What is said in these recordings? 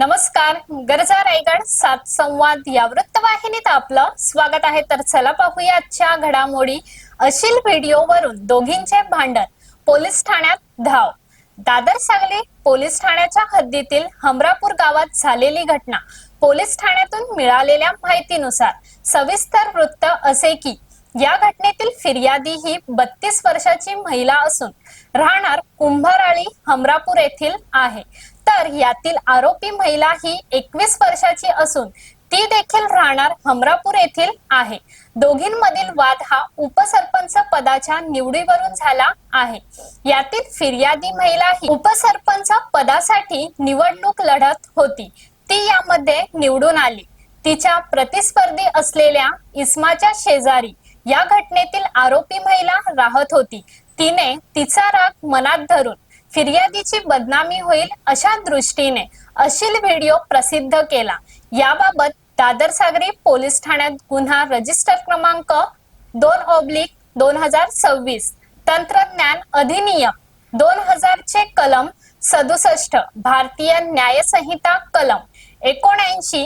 नमस्कार. गरजा रायगड 7 संवाद या वृत्तवाहिनीत आपलं स्वागत आहे. तर चला पाहूया आजच्या घडामोडी. अशील व्हिडिओवरून दोघींचे भांडण, पोलीस ठाण्यात धाव. दादर सांगली पोलीस ठाण्याच्या हद्दीतील हमरापूर गावात झालेली घटना. पोलीस ठाण्यातून मिळालेल्या माहितीनुसार सविस्तर वृत्त असे की या घटनेतील फिर्यादी ही 32 वर्षाची महिला असून राहणार कुंभाराळी हमरापूर येथील आहे. तर यातील आरोपी महिला ही 21 वर्षाची असून ती देखील राहणार हमरापूर येथील आहे. दोघींमधील वाद हा उपसरपंच पदाच्या निवडीवरून झाला आहे. यातील फिर्यादी महिला ही उपसरपंच पदासाठी निवडणूक लढत होती. ती यामध्ये निवडून आली. तिच्या प्रतिस्पर्धी असलेल्या इस्माच्या शेजारी या घटनेतील आरोपी महिला राहत होती. तिने तिचा राग मनात धरून फिर्यादीची बदनामी होईल अशा दृष्टीने अश्लील व्हिडिओ प्रसिद्ध केला. याबाबत दादर सागरी पोलीस ठाण्यात गुन्हा रजिस्टर क्रमांक 2/2026 तंत्रज्ञान अधिनियम 2000 चे कलम 67 भारतीय न्याय संहिता कलम 79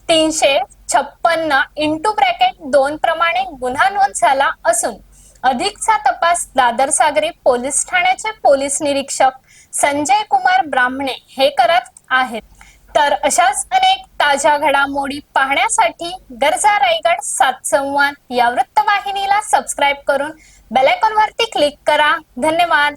356(2) प्रमाणे गुन्हा नोंद झाला असून अधिकचा तपास दादर सागरी पोलीस ठाण्याचे पोलीस निरीक्षक संजय कुमार ब्राह्मणे हे करत आहेत. तर अशाच अनेक ताज्या घडामोडी पाहण्यासाठी गरजा रायगड 7 संवाद या वृत्तवाहिनीला सबस्क्राईब करून बेल आयकॉन वरती क्लिक करा. धन्यवाद.